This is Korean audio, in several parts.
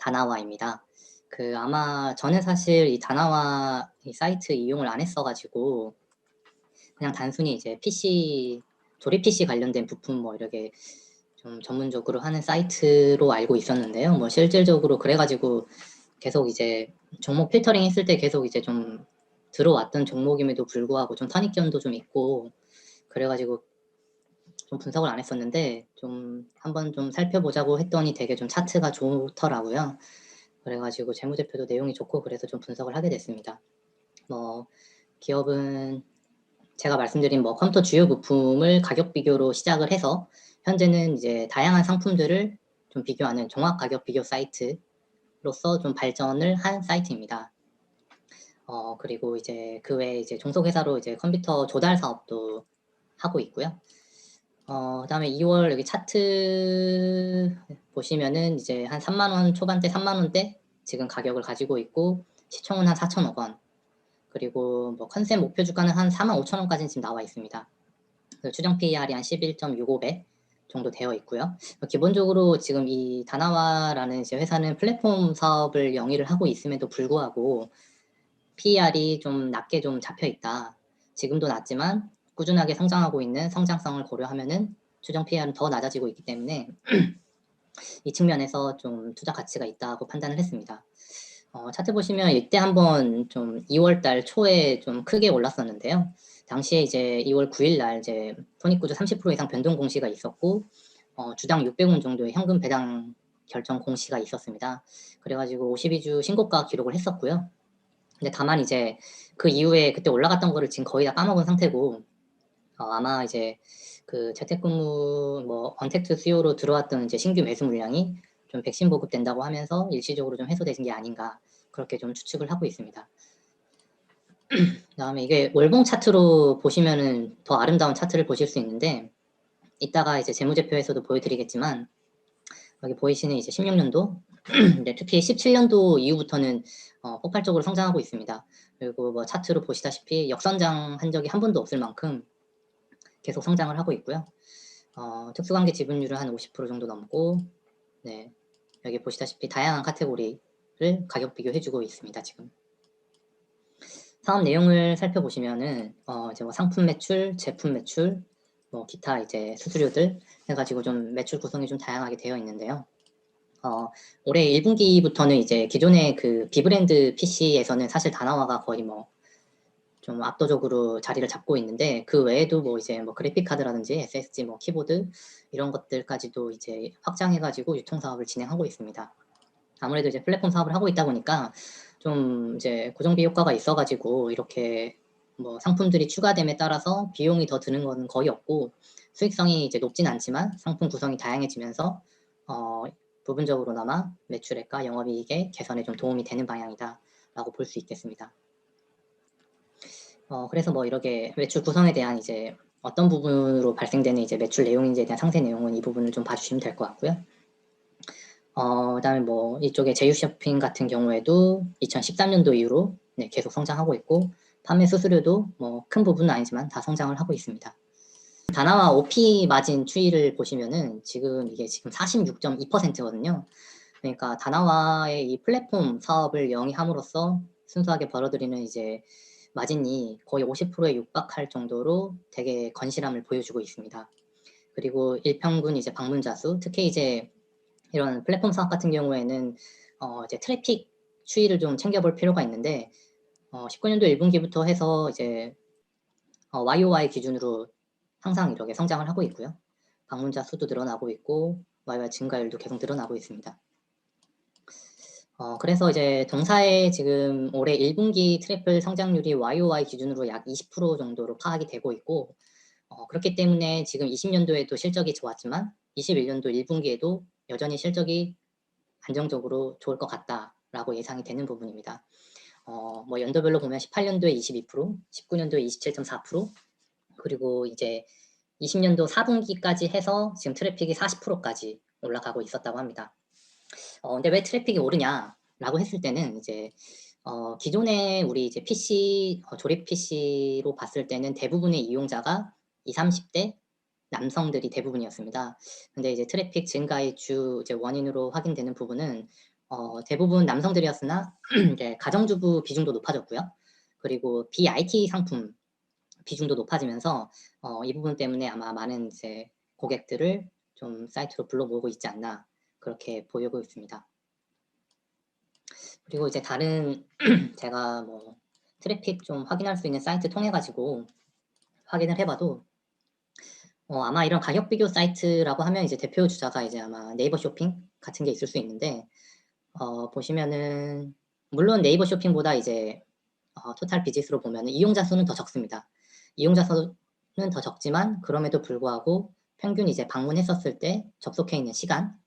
다나와입니다. 아마 저는 사실 이 다나와 이 사이트 이용을 안 했어가지고 그냥 단순히 이제 PC 조립 PC 관련된 부품 뭐 이렇게 좀 전문적으로 하는 사이트로 알고 있었는데요. 뭐 실질적으로 그래가지고 계속 이제 종목 필터링 했을 때 계속 이제 좀 들어왔던 종목임에도 불구하고 좀 선입견도 좀 있고 그래가지고 좀 분석을 안 했었는데 좀 한번 좀 살펴보자고 했더니 되게 좀 차트가 좋더라고요. 그래가지고 재무제표도 내용이 좋고 그래서 좀 분석을 하게 됐습니다. 뭐 기업은 제가 말씀드린 뭐 컴퓨터 주요 부품을 가격 비교로 시작을 해서 현재는 이제 다양한 상품들을 좀 비교하는 종합 가격 비교 사이트로서 좀 발전을 한 사이트입니다. 그리고 이제 그 외에 이제 종속회사로 이제 컴퓨터 조달 사업도 하고 있고요. 그다음에 2월 여기 차트 보시면은 이제 한 3만 원 초반대 3만 원대 지금 가격을 가지고 있고 시총은 한 4천억 원. 그리고 뭐 컨셉 목표 주가는 한 4만 5천 원까지는 지금 나와 있습니다. 추정 PER이 한 11.65배 정도 되어 있고요. 기본적으로 지금 이 다나와라는 이제 회사는 플랫폼 사업을 영위를 하고 있음에도 불구하고 PER이 좀 낮게 좀 잡혀 있다. 지금도 낮지만 꾸준하게 성장하고 있는 성장성을 고려하면은 추정 PER은 더 낮아지고 있기 때문에 이 측면에서 좀 투자 가치가 있다고 판단을 했습니다. 차트 보시면 이때 한번 좀 2월달 초에 좀 크게 올랐었는데요. 당시에 이제 2월 9일 날 이제 손익구조 30% 이상 변동 공시가 있었고 주당 600원 정도의 현금 배당 결정 공시가 있었습니다. 그래가지고 52주 신고가 기록을 했었고요. 근데 다만 이제 그 이후에 그때 올라갔던 거를 지금 거의 다 까먹은 상태고 아마 이제 그 재택근무 뭐 언택트 수요로 들어왔던 이제 신규 매수 물량이 좀 백신 보급된다고 하면서 일시적으로 좀 해소되신 게 아닌가 그렇게 좀 추측을 하고 있습니다. 그다음에 이게 월봉 차트로 보시면은 더 아름다운 차트를 보실 수 있는데 이따가 이제 재무제표에서도 보여드리겠지만 여기 보이시는 이제 16년도 특히 17년도 이후부터는 폭발적으로 성장하고 있습니다. 그리고 뭐 차트로 보시다시피 역성장한 적이 한 번도 없을 만큼 계속 성장을 하고 있고요. 특수관계 지분율은 한 50% 정도 넘고 네, 여기 보시다시피 다양한 카테고리를 가격 비교해주고 있습니다. 지금 사업 내용을 살펴보시면은 이제 뭐 상품 매출, 제품 매출, 뭐 기타 이제 수수료들 해가지고 좀 매출 구성이 좀 다양하게 되어 있는데요. 올해 1분기부터는 이제 기존의 그 비브랜드 PC에서는 사실 다나와가 거의 뭐 좀 압도적으로 자리를 잡고 있는데 그 외에도 뭐 이제 뭐 그래픽 카드라든지 SSD 뭐 키보드 이런 것들까지도 이제 확장해가지고 유통 사업을 진행하고 있습니다. 아무래도 이제 플랫폼 사업을 하고 있다 보니까 좀 이제 고정비 효과가 있어가지고 이렇게 뭐 상품들이 추가됨에 따라서 비용이 더 드는 건 거의 없고 수익성이 이제 높진 않지만 상품 구성이 다양해지면서 부분적으로나마 매출액과 영업이익의 개선에 좀 도움이 되는 방향이다라고 볼 수 있겠습니다. 그래서 뭐 이렇게 매출 구성에 대한 이제 어떤 부분으로 발생되는 이제 매출 내용인지에 대한 상세 내용은 이 부분을 좀 봐주시면 될 것 같고요. 그다음에 뭐 이쪽에 제휴 쇼핑 같은 경우에도 2013년도 이후로 네, 계속 성장하고 있고 판매 수수료도 뭐 큰 부분은 아니지만 다 성장을 하고 있습니다. 다나와 OP 마진 추이를 보시면은 지금 이게 지금 46.2%거든요. 그러니까 다나와의 이 플랫폼 사업을 영위함으로써 순수하게 벌어들이는 이제 마진이 거의 50%에 육박할 정도로 되게 건실함을 보여주고 있습니다. 그리고 일평균 이제 방문자 수, 특히 이제 이런 플랫폼 사업 같은 경우에는 이제 트래픽 추이를 좀 챙겨볼 필요가 있는데 19년도 1분기부터 해서 이제 YOY 기준으로 항상 이렇게 성장을 하고 있고요. 방문자 수도 늘어나고 있고 YOY 증가율도 계속 늘어나고 있습니다. 그래서 이제 동사의 지금 올해 1분기 트래플 성장률이 YOY 기준으로 약 20% 정도로 파악이 되고 있고 그렇기 때문에 지금 20년도에도 실적이 좋았지만 21년도 1분기에도 여전히 실적이 안정적으로 좋을 것 같다라고 예상이 되는 부분입니다. 뭐 연도별로 보면 18년도에 22%, 19년도에 27.4%, 그리고 이제 20년도 4분기까지 해서 지금 트래픽이 40%까지 올라가고 있었다고 합니다. 근데 왜 트래픽이 오르냐라고 했을 때는 이제 기존에 우리 이제 PC 조립 PC로 봤을 때는 대부분의 이용자가 20, 30대 남성들이 대부분이었습니다. 근데 이제 트래픽 증가의 주 이제 원인으로 확인되는 부분은 대부분 남성들이었으나 이제 가정주부 비중도 높아졌고요. 그리고 BIT 상품 비중도 높아지면서 이 부분 때문에 아마 많은 이제 고객들을 좀 사이트로 불러 모으고 있지 않나 그렇게 보이고 있습니다. 그리고 이제 다른 제가 뭐 트래픽 좀 확인할 수 있는 사이트 통해 가지고 확인을 해봐도 아마 이런 가격 비교 사이트라고 하면 이제 대표 주자가 이제 아마 네이버 쇼핑 같은 게 있을 수 있는데 보시면은 물론 네이버 쇼핑보다 이제 토탈 비짓으로 보면은 이용자 수는 더 적습니다. 이용자 수는 더 적지만 그럼에도 불구하고 평균 이제 방문했었을 때 접속해 있는 시간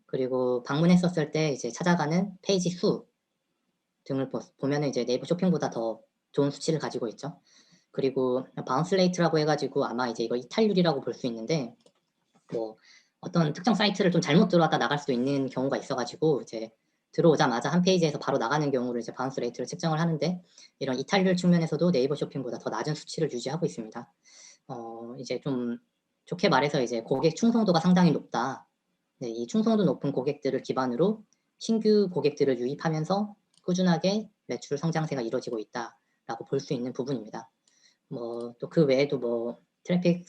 그리고 방문했었을 때 이제 찾아가는 페이지 수 등을 보면은 이제 네이버 쇼핑보다 더 좋은 수치를 가지고 있죠. 그리고 바운스 레이트라고 해가지고 아마 이제 이거 이탈률이라고 볼 수 있는데 뭐 어떤 특정 사이트를 좀 잘못 들어왔다 나갈 수도 있는 경우가 있어가지고 이제 들어오자마자 한 페이지에서 바로 나가는 경우를 이제 바운스 레이트를 측정을 하는데 이런 이탈률 측면에서도 네이버 쇼핑보다 더 낮은 수치를 유지하고 있습니다. 이제 좀 좋게 말해서 이제 고객 충성도가 상당히 높다. 네, 이 충성도 높은 고객들을 기반으로 신규 고객들을 유입하면서 꾸준하게 매출 성장세가 이루어지고 있다라고 볼 수 있는 부분입니다. 뭐 또 그 외에도 뭐 트래픽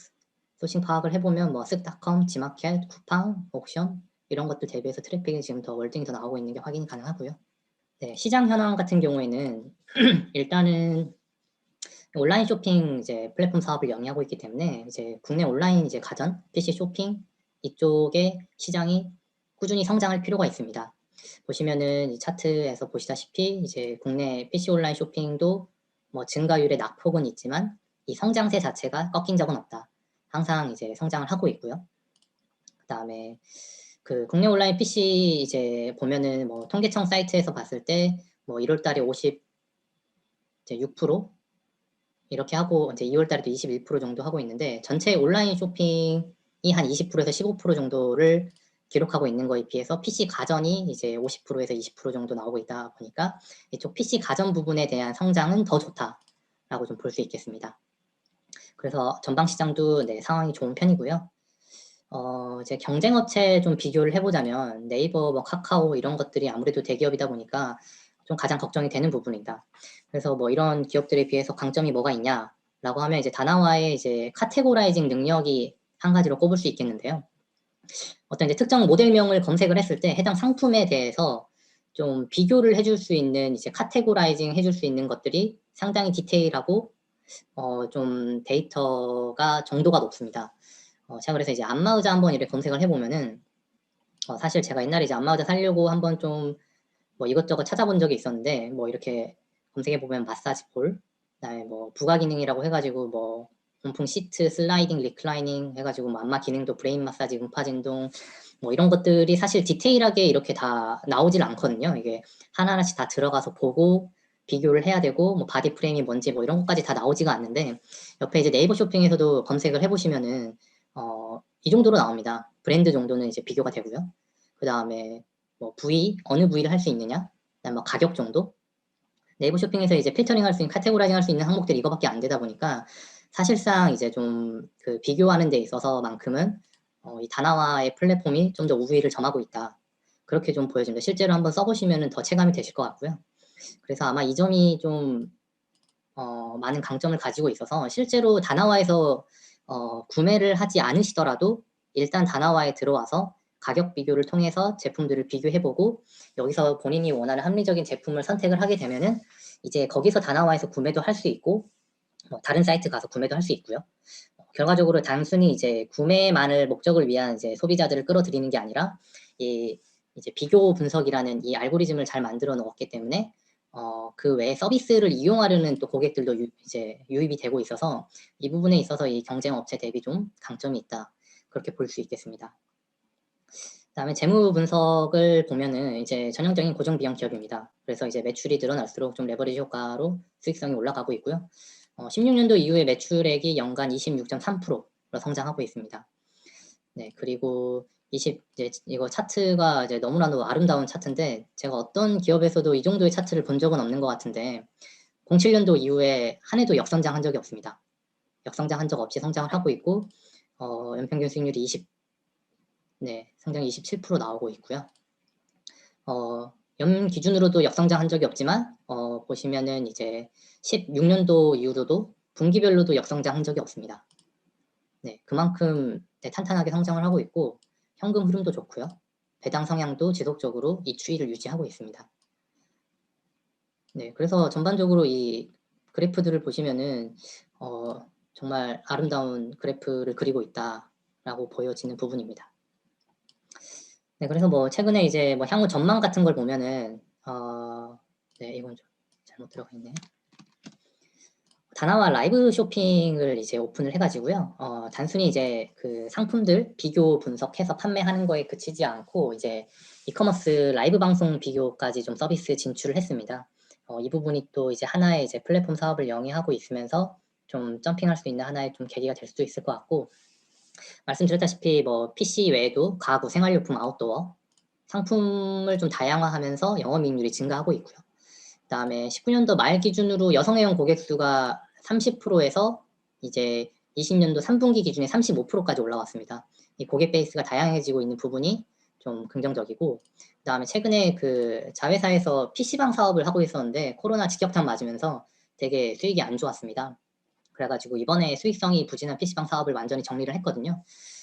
소싱 파악을 해보면 뭐 쓱닷컴, 지마켓, 쿠팡, 옥션 이런 것들 대비해서 트래픽이 지금 더 월등히 더 나오고 있는 게 확인이 가능하고요. 네, 시장 현황 같은 경우에는 일단은 온라인 쇼핑 이제 플랫폼 사업을 영위하고 있기 때문에 이제 국내 온라인 이제 가전, PC 쇼핑 이쪽의 시장이 꾸준히 성장할 필요가 있습니다. 보시면은 이 차트에서 보시다시피 이제 국내 PC 온라인 쇼핑도 뭐 증가율의 낙폭은 있지만 이 성장세 자체가 꺾인 적은 없다. 항상 이제 성장을 하고 있고요. 그다음에 그 국내 온라인 PC 이제 보면은 뭐 통계청 사이트에서 봤을 때 뭐 1월 달에 56% 이렇게 하고 이제 2월 달에도 21% 정도 하고 있는데 전체 온라인 쇼핑이 한 20%에서 15% 정도를 기록하고 있는 거에 비해서 PC 가전이 이제 50%에서 20% 정도 나오고 있다 보니까 이쪽 PC 가전 부분에 대한 성장은 더 좋다라고 좀 볼 수 있겠습니다. 그래서 전방 시장도 네, 상황이 좋은 편이고요. 이제 경쟁업체 좀 비교를 해보자면 네이버, 뭐 카카오 이런 것들이 아무래도 대기업이다 보니까 좀 가장 걱정이 되는 부분이다. 그래서 뭐 이런 기업들에 비해서 강점이 뭐가 있냐라고 하면 이제 다나와의 이제 카테고라이징 능력이 한 가지로 꼽을 수 있겠는데요. 어떤 이제 특정 모델명을 검색을 했을 때 해당 상품에 대해서 좀 비교를 해줄 수 있는 이제 카테고라이징 해줄 수 있는 것들이 상당히 디테일하고 좀 데이터가 정도가 높습니다. 제가 그래서 이제 안마의자 한번 이렇게 검색을 해보면은 사실 제가 옛날에 이제 안마의자 사려고 한번 좀 뭐 이것저것 찾아본 적이 있었는데 뭐 이렇게 검색해보면 마사지 볼, 그다음에 뭐 부가 기능이라고 해가지고 뭐 온풍 시트, 슬라이딩, 리클라이닝 해가지고 뭐 안마 기능도 브레인 마사지, 음파 진동 뭐 이런 것들이 사실 디테일하게 이렇게 다 나오질 않거든요. 이게 하나하나씩 다 들어가서 보고 비교를 해야 되고 뭐 바디 프레임이 뭔지 뭐 이런 것까지 다 나오지가 않는데 옆에 이제 네이버 쇼핑에서도 검색을 해보시면은 이 정도로 나옵니다. 브랜드 정도는 이제 비교가 되고요. 그 다음에 뭐 부위, 어느 부위를 할 수 있느냐, 그다음에 뭐 가격 정도. 네이버 쇼핑에서 이제 필터링 할 수 있는, 카테고라이징 할 수 있는 항목들이 이거밖에 안 되다 보니까 사실상 이제 좀 그 비교하는 데 있어서만큼은 이 다나와의 플랫폼이 좀 더 우위를 점하고 있다. 그렇게 좀 보여집니다. 실제로 한번 써보시면 더 체감이 되실 것 같고요. 그래서 아마 이 점이 좀 많은 강점을 가지고 있어서 실제로 다나와에서 구매를 하지 않으시더라도 일단 다나와에 들어와서 가격 비교를 통해서 제품들을 비교해보고 여기서 본인이 원하는 합리적인 제품을 선택을 하게 되면은 이제 거기서 다나와에서 구매도 할 수 있고 다른 사이트 가서 구매도 할 수 있고요. 결과적으로 단순히 이제 구매만을 목적을 위한 이제 소비자들을 끌어들이는 게 아니라 이 이제 비교 분석이라는 이 알고리즘을 잘 만들어 놓았기 때문에 그 외에 서비스를 이용하려는 또 고객들도 이제 유입이 되고 있어서 이 부분에 있어서 이 경쟁 업체 대비 좀 강점이 있다. 그렇게 볼 수 있겠습니다. 그다음에 재무 분석을 보면은 이제 전형적인 고정 비용 기업입니다. 그래서 이제 매출이 늘어날수록 좀 레버리지 효과로 수익성이 올라가고 있고요. 16년도 이후에 매출액이 연간 26.3%로 성장하고 있습니다. 네, 그리고 이제 이거 차트가 이제 너무나도 아름다운 차트인데 제가 어떤 기업에서도 이 정도의 차트를 본 적은 없는 것 같은데 07년도 이후에 한 해도 역성장한 적이 없습니다. 역성장한 적 없이 성장을 하고 있고 연평균 수익률이 성장 27% 나오고 있고요. 연 기준으로도 역성장한 적이 없지만 보시면은 이제 16년도 이후로도 분기별로도 역성장한 적이 없습니다. 네, 그만큼 네, 탄탄하게 성장을 하고 있고 현금 흐름도 좋고요. 배당 성향도 지속적으로 이 추이를 유지하고 있습니다. 네, 그래서 전반적으로 이 그래프들을 보시면은 정말 아름다운 그래프를 그리고 있다라고 보여지는 부분입니다. 네, 그래서 뭐 최근에 이제 뭐 향후 전망 같은 걸 보면은 네, 이건 좀 잘못 들어가 있네. 다나와 라이브 쇼핑을 이제 오픈을 해가지고요. 단순히 이제 그 상품들 비교 분석해서 판매하는 거에 그치지 않고 이제 이커머스 라이브 방송 비교까지 좀 서비스 진출을 했습니다. 이 부분이 또 이제 하나의 이제 플랫폼 사업을 영위하고 있으면서 좀 점핑할 수 있는 하나의 좀 계기가 될 수도 있을 것 같고, 말씀드렸다시피 뭐 PC 외에도 가구, 생활용품, 아웃도어 상품을 좀 다양화하면서 영업이익률이 증가하고 있고요. 그다음에 19년도 말 기준으로 여성애용 고객 수가 30%에서 이제 20년도 3분기 기준에 35%까지 올라왔습니다. 이 고객 베이스가 다양해지고 있는 부분이 좀 긍정적이고, 그다음에 최근에 그 자회사에서 PC방 사업을 하고 있었는데 코로나 직격탄 맞으면서 되게 수익이 안 좋았습니다. 그래가지고 이번에 수익성이 부진한 PC방 사업을 완전히 정리를 했거든요.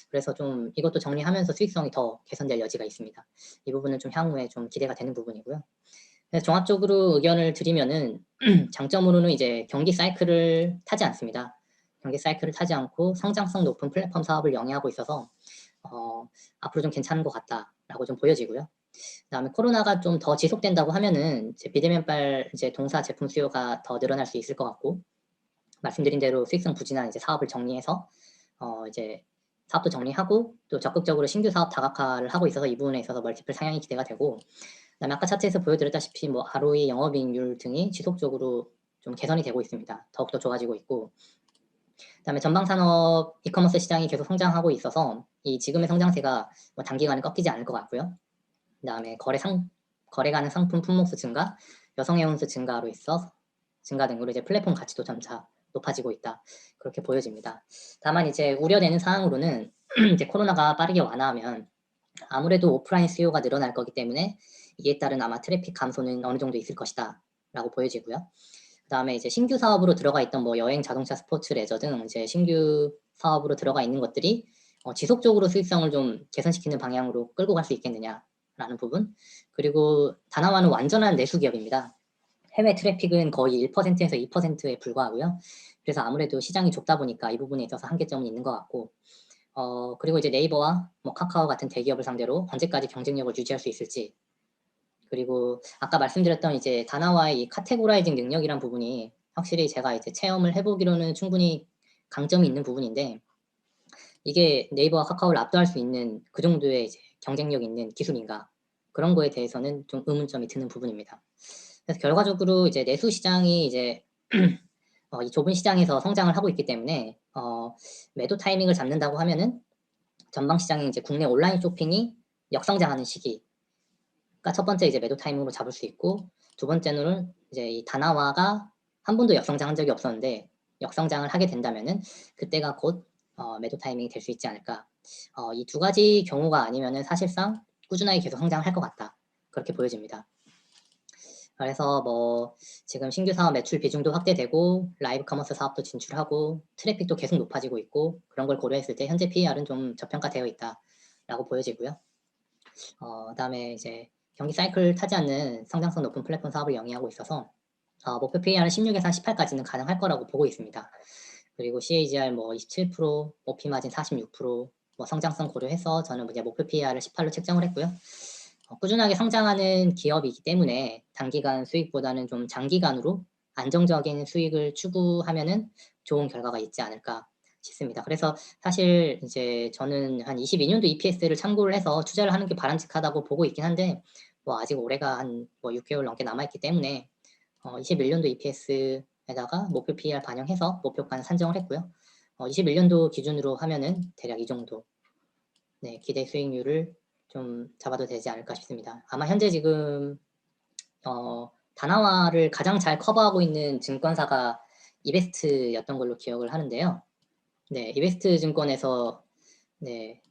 그래서 좀 이것도 정리하면서 수익성이 더 개선될 여지가 있습니다. 이 부분은 좀 향후에 좀 기대가 되는 부분이고요. 그래서 종합적으로 의견을 드리면은 장점으로는 이제 경기 사이클을 타지 않습니다. 경기 사이클을 타지 않고 성장성 높은 플랫폼 사업을 영위하고 있어서 앞으로 좀 괜찮은 것 같다라고 좀 보여지고요. 그다음에 코로나가 좀 더 지속된다고 하면은 이제 비대면발 이제 동사 제품 수요가 더 늘어날 수 있을 것 같고, 말씀드린 대로 수익성 부진한 이제 사업을 정리해서 이제 사업도 정리하고 또 적극적으로 신규 사업 다각화를 하고 있어서 이 부분에 있어서 멀티플 상향이 기대가 되고, 그다음에 아까 차트에서 보여드렸다시피 뭐 ROE, 영업이익률 등이 지속적으로 좀 개선이 되고 있습니다. 더욱더 좋아지고 있고, 그다음에 전방산업 이커머스 시장이 계속 성장하고 있어서 이 지금의 성장세가 뭐 단기간에 꺾이지 않을 것 같고요. 그다음에 거래 가능 상품 품목수 증가, 여성애용수 증가로 있어 증가 등으로 이제 플랫폼 가치도 점차 높아지고 있다, 그렇게 보여집니다. 다만 이제 우려되는 사항으로는 이제 코로나가 빠르게 완화하면 아무래도 오프라인 수요가 늘어날 거기 때문에 이에 따른 아마 트래픽 감소는 어느 정도 있을 것이다 라고 보여지고요. 그 다음에 이제 신규 사업으로 들어가 있던 뭐 여행, 자동차, 스포츠, 레저 등 이제 신규 사업으로 들어가 있는 것들이 지속적으로 수익성을 좀 개선시키는 방향으로 끌고 갈 수 있겠느냐라는 부분. 그리고 다나와는 완전한 내수 기업입니다. 해외 트래픽은 거의 1%에서 2%에 불과하고요. 그래서 아무래도 시장이 좁다 보니까 이 부분에 있어서 한계점은 있는 것 같고, 그리고 이제 네이버와 뭐 카카오 같은 대기업을 상대로 언제까지 경쟁력을 유지할 수 있을지, 그리고 아까 말씀드렸던 이제 다나와의 이 카테고라이징 능력이란 부분이 확실히 제가 이제 체험을 해보기로는 충분히 강점이 있는 부분인데, 이게 네이버와 카카오를 압도할 수 있는 그 정도의 이제 경쟁력 있는 기술인가, 그런 거에 대해서는 좀 의문점이 드는 부분입니다. 그래서 결과적으로 이제 내수 시장이 이제 이 좁은 시장에서 성장을 하고 있기 때문에 매도 타이밍을 잡는다고 하면은 전방 시장이 이제 국내 온라인 쇼핑이 역성장하는 시기가 첫 번째 이제 매도 타이밍으로 잡을 수 있고, 두 번째는 이제 이 다나와가 한 번도 역성장한 적이 없었는데 역성장을 하게 된다면은 그때가 곧 매도 타이밍이 될 수 있지 않을까. 이 두 가지 경우가 아니면은 사실상 꾸준하게 계속 성장을 할 것 같다, 그렇게 보여집니다. 그래서 뭐 지금 신규 사업 매출 비중도 확대되고 라이브 커머스 사업도 진출하고 트래픽도 계속 높아지고 있고, 그런 걸 고려했을 때 현재 PER은 좀 저평가되어 있다라고 보여지고요. 그다음에 이제 경기 사이클 타지 않는 성장성 높은 플랫폼 사업을 영위하고 있어서 목표 PER은 16에서 18까지는 가능할 거라고 보고 있습니다. 그리고 CAGR 뭐 27%, OP 마진 46%, 뭐 성장성 고려해서 저는 이제 목표 PER을 18로 책정을 했고요. 꾸준하게 성장하는 기업이기 때문에 단기간 수익보다는 좀 장기간으로 안정적인 수익을 추구하면은 좋은 결과가 있지 않을까 싶습니다. 그래서 사실 이제 저는 한 22년도 EPS를 참고를 해서 투자를 하는 게 바람직하다고 보고 있긴 한데, 뭐 아직 올해가 한 뭐 6개월 넘게 남아있기 때문에 21년도 EPS에다가 목표 PER 반영해서 목표가는 산정을 했고요. 21년도 기준으로 하면은 대략 이 정도 네, 기대 수익률을 좀 잡아도 되지 않을까 싶습니다. 아마 현재 지금 다나와를 가장 잘 커버하고 있는 증권사가 이베스트였던 걸로 기억을 하는데요. 네, 이베스트 증권에서 네,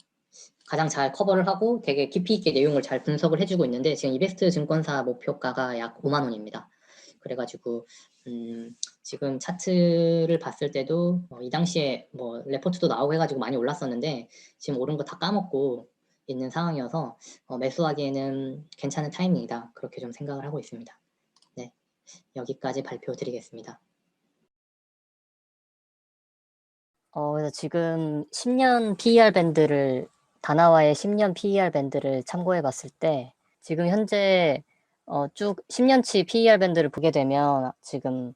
가장 잘 커버를 하고 되게 깊이 있게 내용을 잘 분석을 해주고 있는데 지금 이베스트 증권사 목표가가 약 5만 원입니다. 그래가지고 지금 차트를 봤을 때도 이 당시에 뭐 레포트도 나오고 해가지고 많이 올랐었는데 지금 오른 거 다 까먹고 있는 상황이어서 매수하기에는 괜찮은 타이밍이다. 그렇게 좀 생각을 하고 있습니다. 네, 여기까지 발표 드리겠습니다. 그래서 지금 10년 PER 밴드를 다나와의 10년 PER 밴드를 참고해 봤을 때 지금 현재 쭉 10년치 PER 밴드를 보게 되면 지금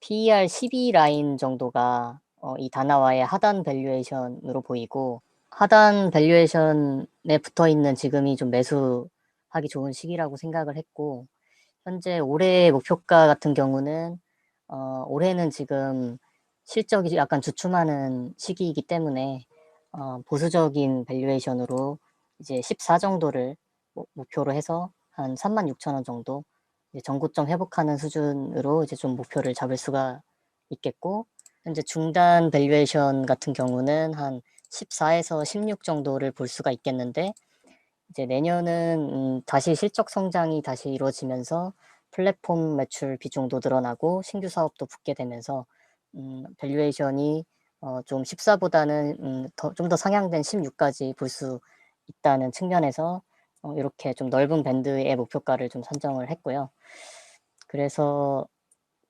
PER 12 라인 정도가 이 다나와의 하단 밸류에이션으로 보이고 하단 밸류에이션에 붙어 있는 지금이 좀 매수하기 좋은 시기라고 생각을 했고 현재 올해 목표가 같은 경우는 올해는 지금 실적이 약간 주춤하는 시기이기 때문에 보수적인 밸류에이션으로 이제 14 정도를 목표로 해서 한 36,000원 정도 이제 전고점 회복하는 수준으로 이제 좀 목표를 잡을 수가 있겠고 현재 중단 밸류에이션 같은 경우는 한 14에서 16 정도를 볼 수가 있겠는데 이제 내년은 다시 실적 성장이 다시 이루어지면서 플랫폼 매출 비중도 늘어나고 신규 사업도 붙게 되면서 밸류에이션이 좀 14보다는 좀 더 상향된 16까지 볼 수 있다는 측면에서 이렇게 좀 넓은 밴드의 목표가를 좀 선정을 했고요. 그래서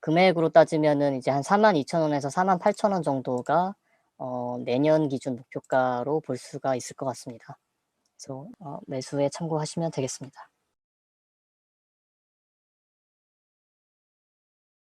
금액으로 따지면은 이제 한 42,000원에서 48,000원 정도가 내년 기준 목표가로 볼 수가 있을 것 같습니다. 그래서 매수에 참고하시면 되겠습니다.